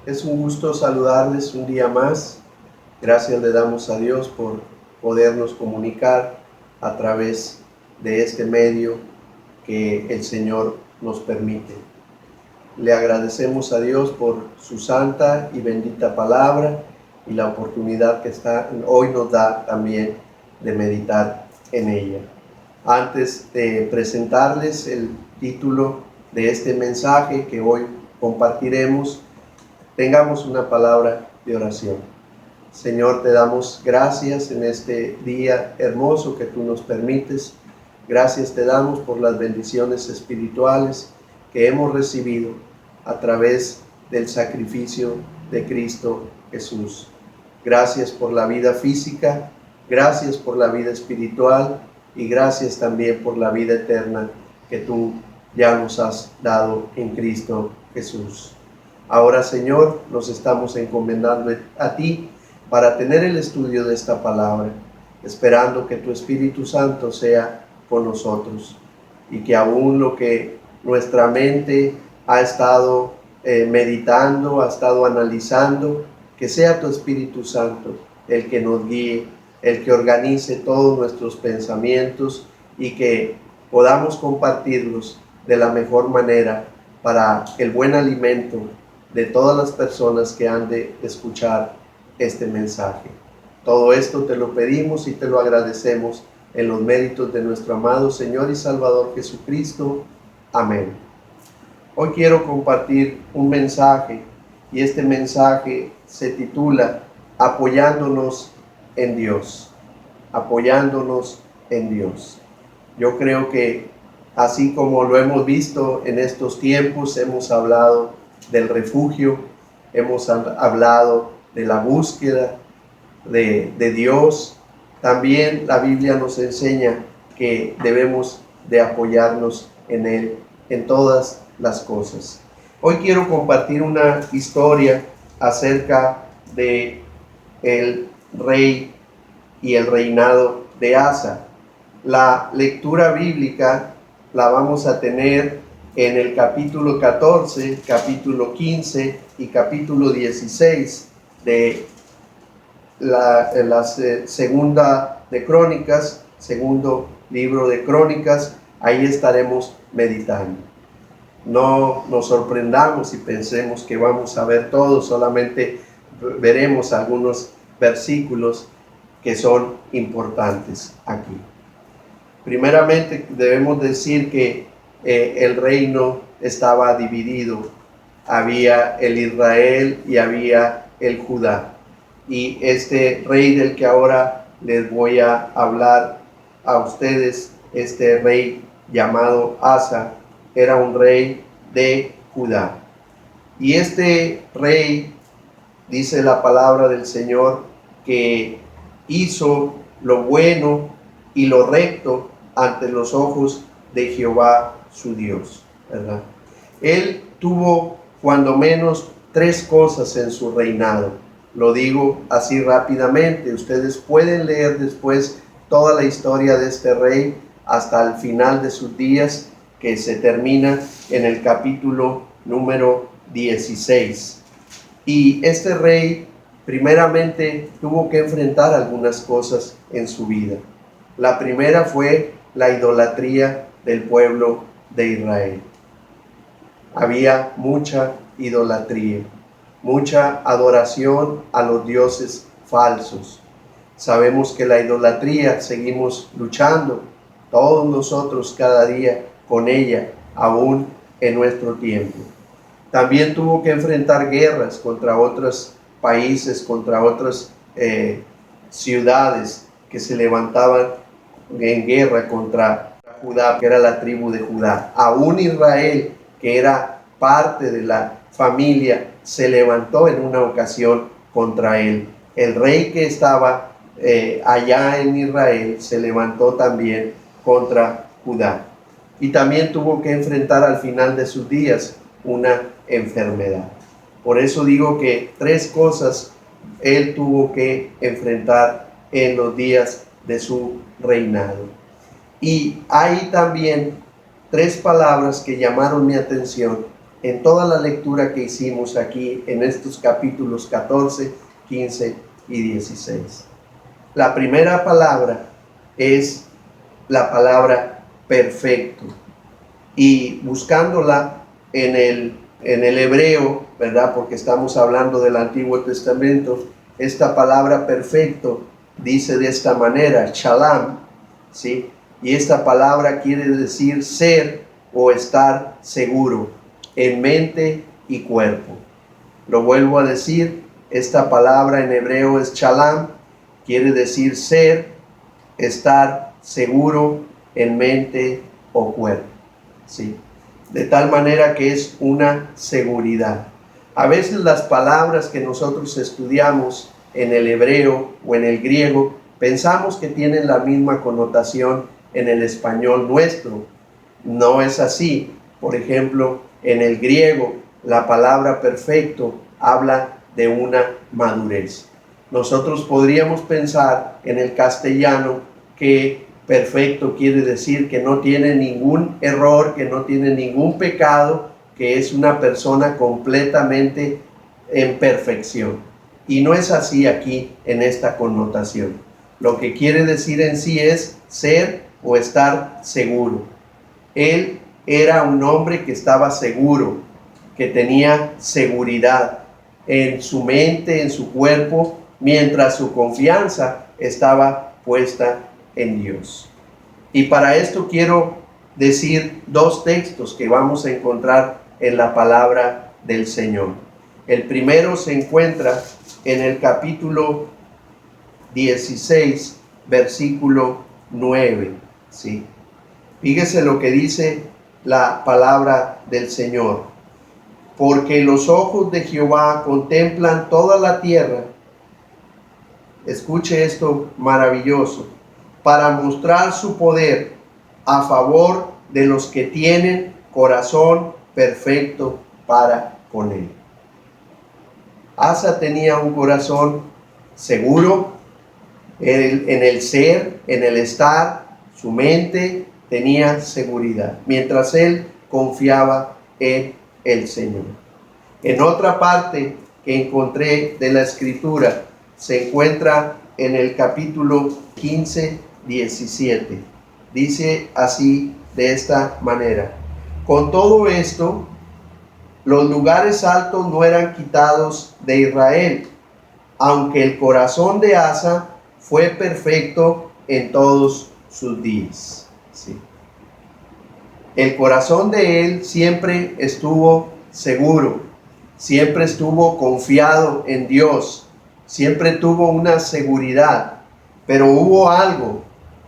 Es un gusto saludarles un día más. Gracias le damos a Dios por podernos comunicar a través de este medio que el Señor nos permite. Le agradecemos a Dios por su santa y bendita palabra y la oportunidad que hoy nos da también de meditar en ella. Antes de presentarles el título de este mensaje que hoy compartiremos, tengamos una palabra de oración. Señor, te damos gracias en este día hermoso que tú nos permites. Gracias te damos por las bendiciones espirituales que hemos recibido a través del sacrificio de Cristo Jesús. Gracias por la vida física, gracias por la vida espiritual y gracias también por la vida eterna que tú ya nos has dado en Cristo Jesús. Ahora, Señor, nos estamos encomendando a ti para tener el estudio de esta palabra, esperando que tu Espíritu Santo sea con nosotros y que aún lo que nuestra mente ha estado meditando, ha estado analizando, que sea tu Espíritu Santo el que nos guíe, el que organice todos nuestros pensamientos y que podamos compartirlos de la mejor manera para el buen alimento de todas las personas que han de escuchar este mensaje. Todo esto te lo pedimos y te lo agradecemos en los méritos de nuestro amado Señor y Salvador Jesucristo. Amén. Hoy quiero compartir un mensaje y este mensaje se titula Apoyándonos en Dios. Apoyándonos en Dios. Yo creo que así como lo hemos visto en estos tiempos, hemos hablado del refugio, hemos hablado de la búsqueda de Dios. También la Biblia nos enseña que debemos de apoyarnos en Él en todas las cosas. Hoy quiero compartir una historia acerca de el rey y el reinado de Asa. La lectura bíblica la vamos a tener en el capítulo 14, capítulo 15 y capítulo 16 de la segunda de Crónicas, segundo libro de Crónicas. Ahí estaremos meditando. No nos sorprendamos y pensemos que vamos a ver todo, solamente veremos algunos versículos que son importantes aquí. Primeramente debemos decir que el reino estaba dividido. Había el Israel y había el Judá. Y este rey del que ahora les voy a hablar a ustedes, este rey llamado Asa, era un rey de Judá. Y este rey, dice la palabra del Señor, que hizo lo bueno y lo recto ante los ojos de Jehová su Dios, ¿verdad? Él tuvo cuando menos 3 cosas en su reinado. Lo digo así rápidamente. Ustedes pueden leer después toda la historia de este rey hasta el final de sus días, que se termina en el capítulo número 16. Y este rey primeramente tuvo que enfrentar algunas cosas en su vida. La primera fue la idolatría del pueblo de Israel. Había mucha idolatría, mucha adoración a los dioses falsos. Sabemos que la idolatría seguimos luchando todos nosotros cada día con ella, aún en nuestro tiempo. También tuvo que enfrentar guerras contra otros países, contra otras ciudades que se levantaban en guerra contra Judá, que era la tribu de Judá. Aún Israel, que era parte de la familia, se levantó en una ocasión contra él. El rey que estaba allá en Israel se levantó también contra Judá. Y también tuvo que enfrentar al final de sus días una enfermedad. Por eso digo que 3 cosas él tuvo que enfrentar en los días de su reinado. Y hay también 3 palabras que llamaron mi atención en toda la lectura que hicimos aquí en estos capítulos 14, 15 y 16. La primera palabra es la palabra perfecto, y buscándola en el hebreo, ¿verdad? Porque estamos hablando del Antiguo Testamento, esta palabra perfecto dice de esta manera, shalom, ¿sí? Y esta palabra quiere decir ser o estar seguro en mente y cuerpo. Lo vuelvo a decir, esta palabra en hebreo es shalom, quiere decir ser, estar seguro en mente o cuerpo, ¿sí? De tal manera que es una seguridad. A veces las palabras que nosotros estudiamos en el hebreo o en el griego, pensamos que tienen la misma connotación en el español nuestro. No es así. Por ejemplo, en el griego, la palabra perfecto habla de una madurez. Nosotros podríamos pensar en el castellano que perfecto quiere decir que no tiene ningún error, que no tiene ningún pecado, que es una persona completamente en perfección. Y no es así aquí en esta connotación. Lo que quiere decir en sí es ser o estar seguro. Él era un hombre que estaba seguro, que tenía seguridad en su mente, en su cuerpo, mientras su confianza estaba puesta en Dios. Y para esto quiero decir dos textos que vamos a encontrar en la palabra del Señor. El primero se encuentra en el capítulo 16, versículo 9, ¿sí? Fíjese lo que dice la palabra del Señor. Porque los ojos de Jehová contemplan toda la tierra. Escuche esto maravilloso. Para mostrar su poder a favor de los que tienen corazón perfecto para con él. Asa tenía un corazón seguro en el ser, en el estar, su mente tenía seguridad, mientras él confiaba en el Señor. En otra parte que encontré de la Escritura, se encuentra en el capítulo 15, 17. Dice así, de esta manera: con todo esto, los lugares altos no eran quitados de Israel, aunque el corazón de Asa fue perfecto en todos sus días. Sí. El corazón de él siempre estuvo seguro, siempre estuvo confiado en Dios, siempre tuvo una seguridad, pero hubo algo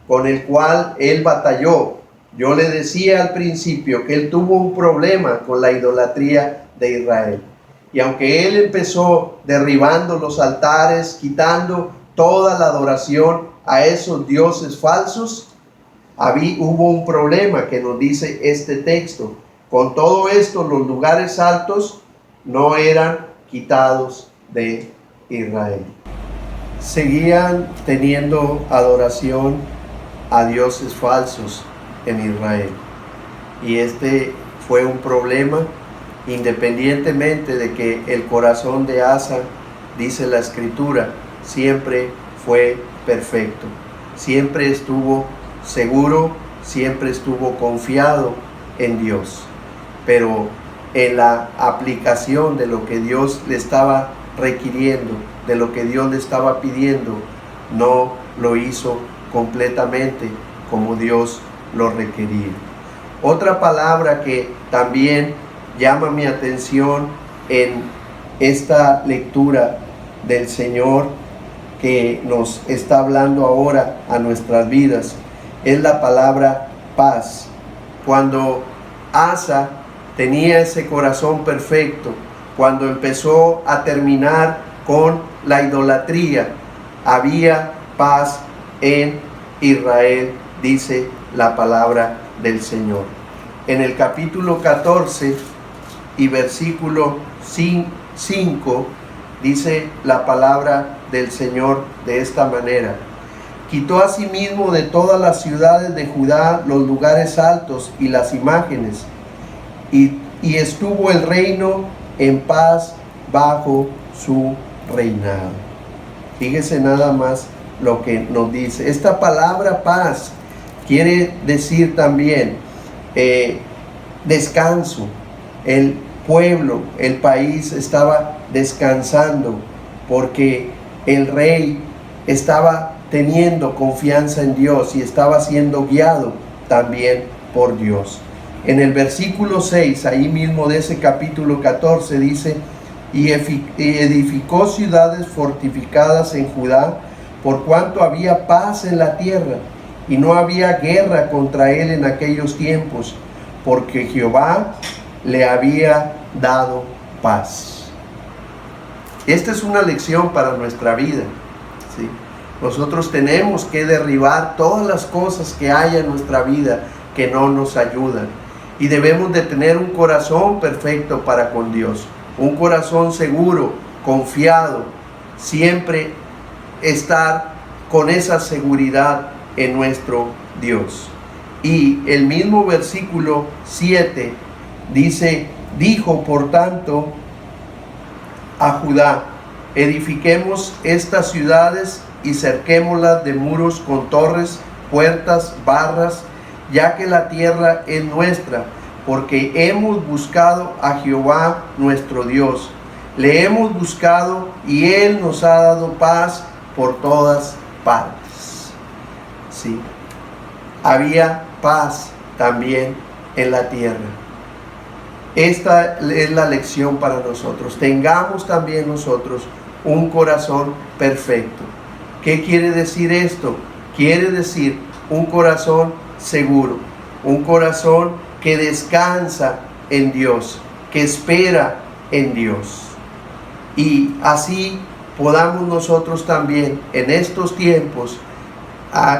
con el cual él batalló. Yo le decía al principio que él tuvo un problema con la idolatría de Israel. Y aunque él empezó derribando los altares, quitando toda la adoración a esos dioses falsos, hubo un problema que nos dice este texto. Con todo esto, los lugares altos no eran quitados de Israel. Seguían teniendo adoración a dioses falsos en Israel. Y este fue un problema, independientemente de que el corazón de Asa, dice la Escritura, siempre fue perfecto. Siempre estuvo seguro, siempre estuvo confiado en Dios. Pero en la aplicación de lo que Dios le estaba requiriendo, de lo que Dios le estaba pidiendo, no lo hizo completamente como Dios lo requería. Otra palabra que también llama mi atención en esta lectura del Señor que nos está hablando ahora a nuestras vidas es la palabra paz. Cuando Asa tenía ese corazón perfecto, cuando empezó a terminar con la idolatría, había paz en Israel, dice la palabra del Señor. En el capítulo 14 y versículo 5 dice la palabra del Señor de esta manera: quitó asimismo de todas las ciudades de Judá los lugares altos y las imágenes, y y estuvo el reino en paz bajo su reinado. Fíjese nada más lo que nos dice. Esta palabra paz quiere decir también descanso. El pueblo, el país estaba descansando porque el rey estaba teniendo confianza en Dios y estaba siendo guiado también por Dios. En el versículo 6, ahí mismo de ese capítulo 14, dice: y edificó ciudades fortificadas en Judá, por cuanto había paz en la tierra, y no había guerra contra él en aquellos tiempos, porque Jehová le había dado paz. Esta es una lección para nuestra vida, ¿sí? Nosotros tenemos que derribar todas las cosas que hay en nuestra vida que no nos ayudan. Y debemos de tener un corazón perfecto para con Dios. Un corazón seguro, confiado. Siempre estar con esa seguridad en nuestro Dios. Y el mismo versículo 7 dice: dijo por tanto a Judá: edifiquemos estas ciudades y cerquémoslas de muros con torres, puertas, barras, ya que la tierra es nuestra, porque hemos buscado a Jehová nuestro Dios. Le hemos buscado y Él nos ha dado paz por todas partes. Sí, había paz también en la tierra. Esta es la lección para nosotros. Tengamos también nosotros un corazón perfecto. ¿Qué quiere decir esto? Quiere decir un corazón seguro, un corazón que descansa en Dios, que espera en Dios. Y así podamos nosotros también en estos tiempos,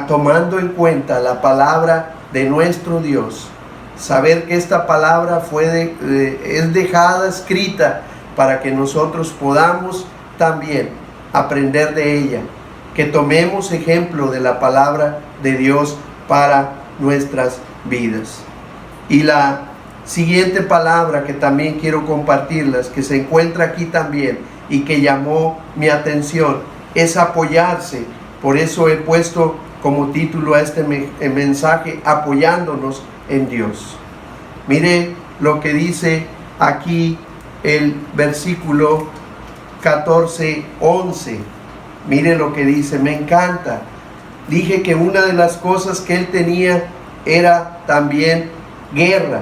tomando en cuenta la palabra de nuestro Dios, saber que esta palabra es dejada escrita para que nosotros podamos también aprender de ella, que tomemos ejemplo de la palabra de Dios para nuestras vidas. Y la siguiente palabra que también quiero compartirles, que se encuentra aquí también y que llamó mi atención, es apoyarse. Por eso he puesto como título a este mensaje: apoyándonos en Dios. Mire lo que dice aquí el versículo 14:11. Mire lo que dice, me encanta. Dije que una de las cosas que él tenía era también guerra.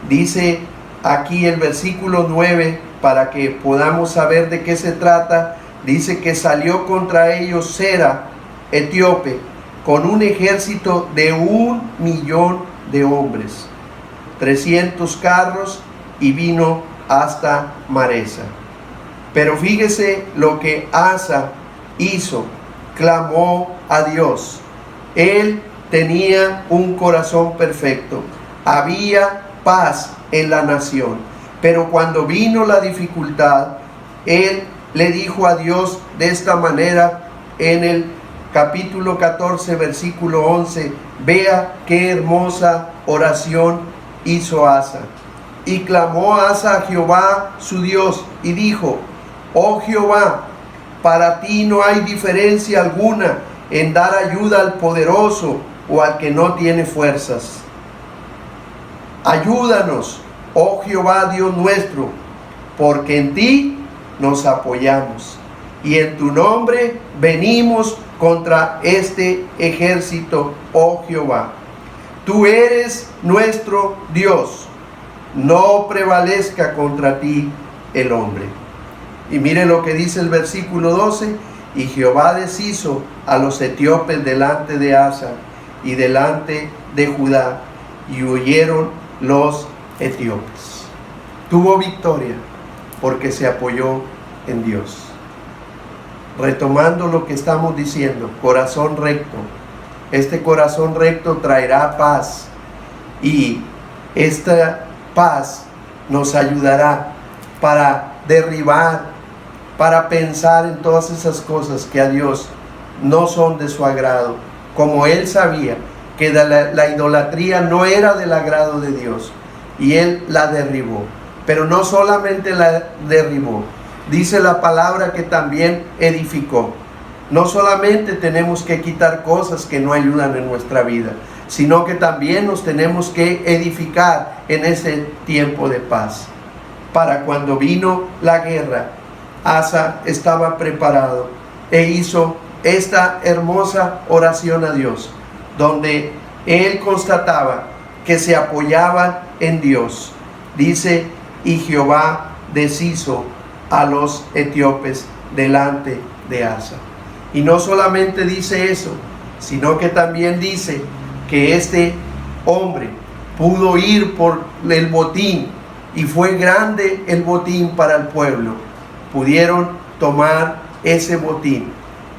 Dice aquí el versículo 9, para que podamos saber de qué se trata. Dice que salió contra ellos Sera, etíope, con un ejército de 1,000,000 de hombres, 300 carros, y vino hasta Maresa. Pero fíjese lo que Asa hizo: clamó a Dios. Él tenía un corazón perfecto, había paz en la nación, pero cuando vino la dificultad, él le dijo a Dios de esta manera en el capítulo 14, versículo 11. Vea qué hermosa oración hizo Asa. Y clamó Asa a Jehová su Dios y dijo: oh Jehová, para ti no hay diferencia alguna en dar ayuda al poderoso o al que no tiene fuerzas. Ayúdanos, oh Jehová Dios nuestro, porque en ti nos apoyamos y en tu nombre venimos contra este ejército, oh Jehová. Tú eres nuestro Dios, no prevalezca contra ti el hombre. Y mire lo que dice el versículo 12: y Jehová deshizo a los etíopes delante de Asa y delante de Judá, y huyeron los etíopes. Tuvo victoria porque se apoyó en Dios. Retomando lo que estamos diciendo, corazón recto. Este corazón recto traerá paz, y esta paz nos ayudará para derribar, para pensar en todas esas cosas que a Dios no son de su agrado. Como él sabía que la idolatría no era del agrado de Dios, y él la derribó. Pero no solamente la derribó, dice la palabra que también edificó. No solamente tenemos que quitar cosas que no ayudan en nuestra vida, sino que también nos tenemos que edificar en ese tiempo de paz. Para cuando vino la guerra, Asa estaba preparado e hizo esta hermosa oración a Dios, donde él constataba que se apoyaba en Dios. Dice: y Jehová deshizo a los etíopes delante de Asa. Y no solamente dice eso, sino que también dice que este hombre pudo ir por el botín, y fue grande el botín para el pueblo. Pudieron tomar ese botín,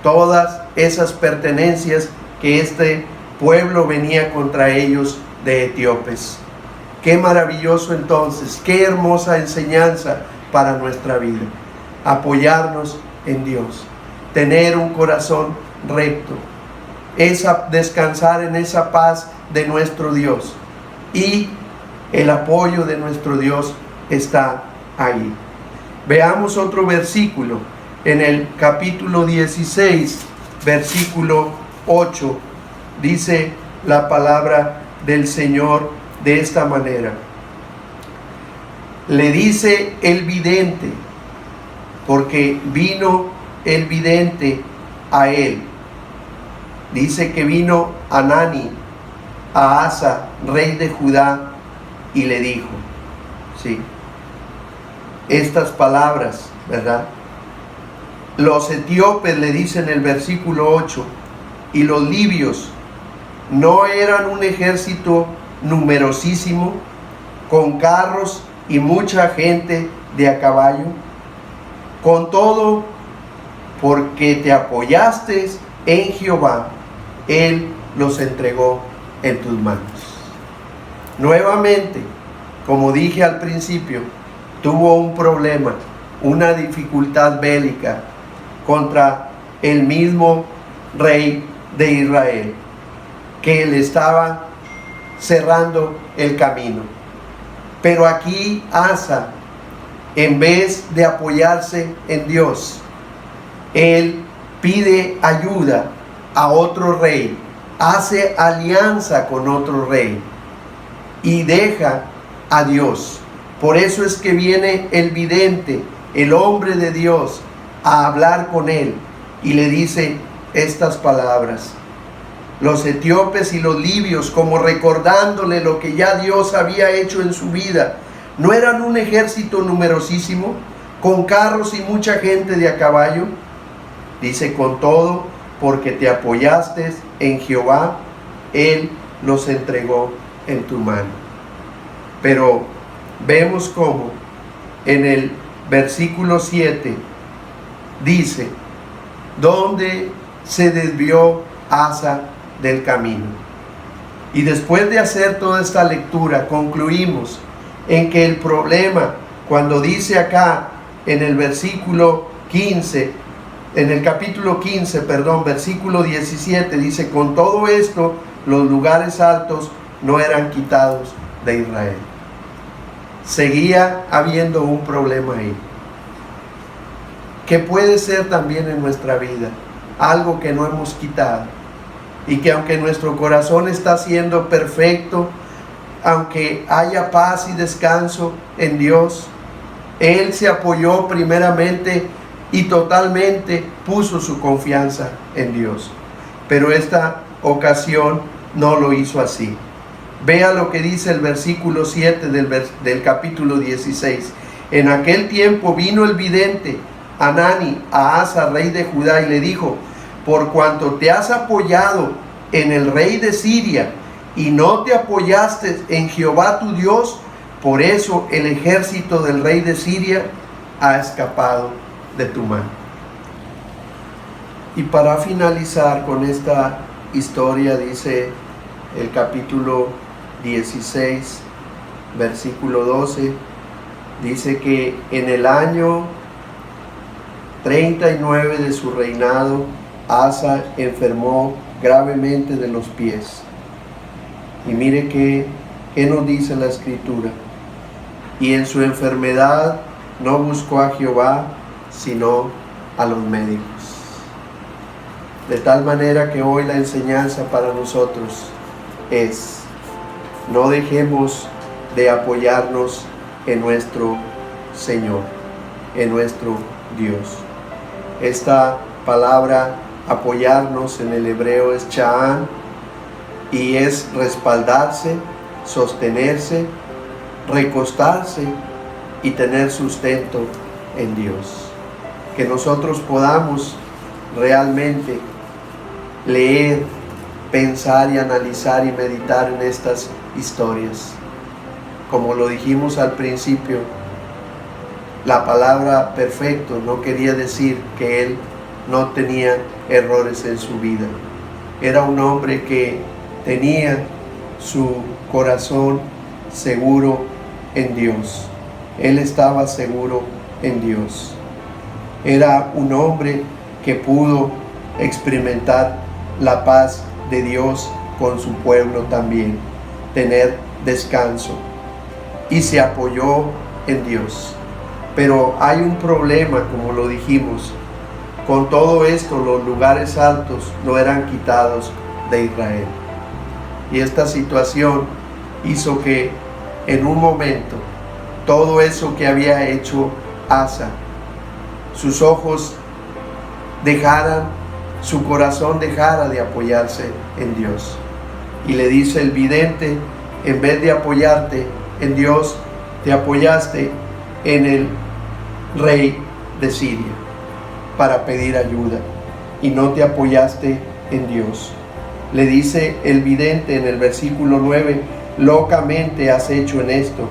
todas esas pertenencias que este pueblo venía contra ellos de etíopes. Qué maravilloso entonces, qué hermosa enseñanza para nuestra vida. Apoyarnos en Dios, tener un corazón recto, descansar en esa paz de nuestro Dios, y el apoyo de nuestro Dios está ahí. Veamos otro versículo en el capítulo 16, versículo 8. Dice la palabra del Señor de esta manera: le dice el vidente, porque vino el vidente a él. Dice que vino Hanani a Asa, rey de Judá, y le dijo, sí, estas palabras, ¿verdad? Los etíopes, le dicen en el versículo 8, y los libios no eran un ejército numerosísimo, con carros y mucha gente de a caballo. Con todo, porque te apoyaste en Jehová, Él los entregó en tus manos. Nuevamente, como dije al principio, tuvo un problema, una dificultad bélica contra el mismo rey de Israel, que le estaba cerrando el camino. Pero aquí Asa, en vez de apoyarse en Dios, él pide ayuda a otro rey, hace alianza con otro rey y deja a Dios. Por eso es que viene el vidente, el hombre de Dios, a hablar con él y le dice estas palabras. Los etíopes y los libios, como recordándole lo que ya Dios había hecho en su vida, ¿no eran un ejército numerosísimo, con carros y mucha gente de a caballo? Dice, con todo, porque te apoyaste en Jehová, Él los entregó en tu mano. Pero vemos cómo en el versículo 7 dice, ¿dónde se desvió Asa del camino? Y después de hacer toda esta lectura, concluimos en que el problema, cuando dice acá en el versículo 15, en el capítulo 15, versículo 17, dice, con todo esto, los lugares altos no eran quitados de Israel. Seguía habiendo un problema ahí, que puede ser también en nuestra vida, algo que no hemos quitado, y que aunque nuestro corazón está siendo perfecto, aunque haya paz y descanso en Dios, Él se apoyó primeramente y totalmente puso su confianza en Dios. Pero esta ocasión no lo hizo así. Vea lo que dice el versículo 7 del capítulo 16. En aquel tiempo vino el vidente Hanani a Asa, rey de Judá, y le dijo, por cuanto te has apoyado en el rey de Siria y no te apoyaste en Jehová tu Dios, por eso el ejército del rey de Siria ha escapado de tu mano. Y para finalizar con esta historia, dice el capítulo 16, versículo 12, dice que en el año 39 de su reinado, Asa enfermó gravemente de los pies. Y mire qué nos dice la Escritura. y en su enfermedad no buscó a Jehová, sino a los médicos. De tal manera que hoy la enseñanza para nosotros es: no dejemos de apoyarnos en nuestro Señor, en nuestro Dios. Esta palabra apoyarnos en el hebreo es cha'an, y es respaldarse, sostenerse, recostarse y tener sustento en Dios. Que nosotros podamos realmente leer, pensar y analizar y meditar en estas historias. Como lo dijimos al principio, la palabra perfecto no quería decir que él no tenía errores en su vida. Era un hombre que tenía su corazón seguro en Dios. Él estaba seguro en Dios. Era un hombre que pudo experimentar la paz de Dios con su pueblo también, tener descanso, y se apoyó en Dios. Pero hay un problema, como lo dijimos. Con todo esto, los lugares altos no eran quitados de Israel. Y esta situación hizo que en un momento todo eso que había hecho Asa, sus ojos dejaran, su corazón dejara de apoyarse en Dios. Y le dice el vidente: en vez de apoyarte en Dios, te apoyaste en el rey de Siria para pedir ayuda, y no te apoyaste en Dios. Le dice el vidente en el versículo 9: locamente has hecho en esto,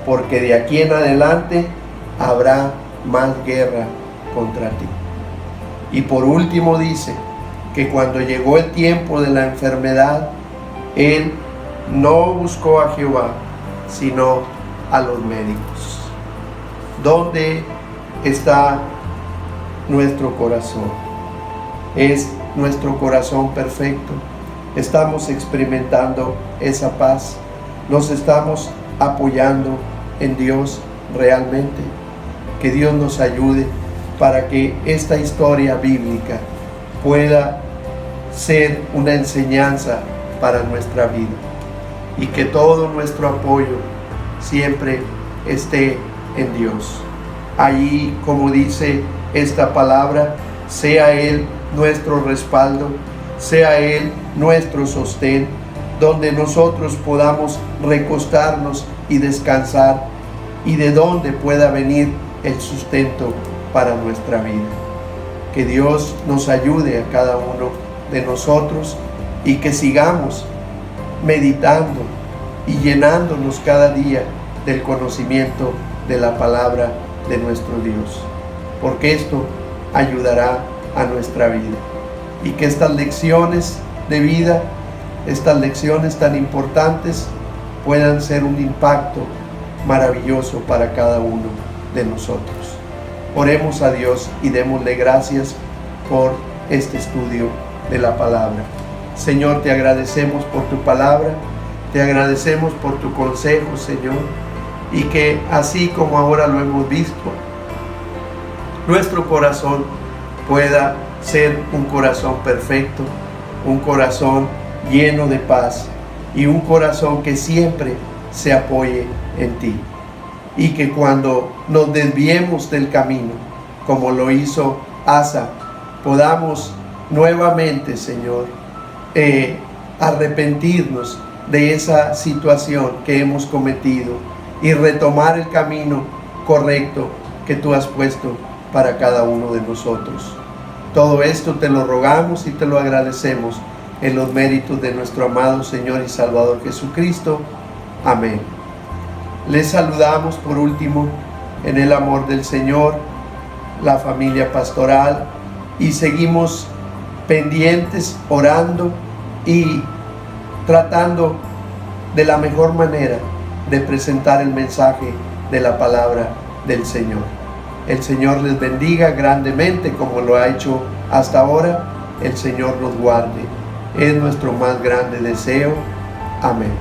porque de aquí en adelante habrá más guerra contra ti. Y por último dice que cuando llegó el tiempo de la enfermedad, él no buscó a Jehová, sino a los médicos. ¿Dónde está nuestro corazón? ¿Es nuestro corazón perfecto? ¿Estamos experimentando esa paz? ¿Nos estamos apoyando en Dios realmente? Que Dios nos ayude para que esta historia bíblica pueda ser una enseñanza para nuestra vida, y que todo nuestro apoyo siempre esté en Dios. Allí, como dice esta palabra, sea Él nuestro respaldo, sea Él nuestro sostén, donde nosotros podamos recostarnos y descansar, y de donde pueda venir el sustento para nuestra vida. Que Dios nos ayude a cada uno de nosotros, y que sigamos meditando y llenándonos cada día del conocimiento de la palabra de nuestro Dios, porque esto ayudará a nuestra vida, y que estas lecciones de vida, estas lecciones tan importantes, puedan ser un impacto maravilloso para cada uno de nosotros. Oremos a Dios y démosle gracias por este estudio de la palabra. Señor, te agradecemos por tu palabra, te agradecemos por tu consejo, Señor, y que así como ahora lo hemos visto, nuestro corazón pueda ser un corazón perfecto, un corazón lleno de paz, y un corazón que siempre se apoye en ti. Y que cuando nos desviemos del camino, como lo hizo Asa, podamos nuevamente, Señor, arrepentirnos de esa situación que hemos cometido y retomar el camino correcto que tú has puesto para cada uno de nosotros. Todo esto te lo rogamos y te lo agradecemos en los méritos de nuestro amado Señor y Salvador Jesucristo. Amén. Les saludamos por último en el amor del Señor, la familia pastoral, y seguimos pendientes, orando y tratando de la mejor manera de presentar el mensaje de la palabra del Señor. El Señor les bendiga grandemente como lo ha hecho hasta ahora. El Señor los guarde. Es nuestro más grande deseo. Amén.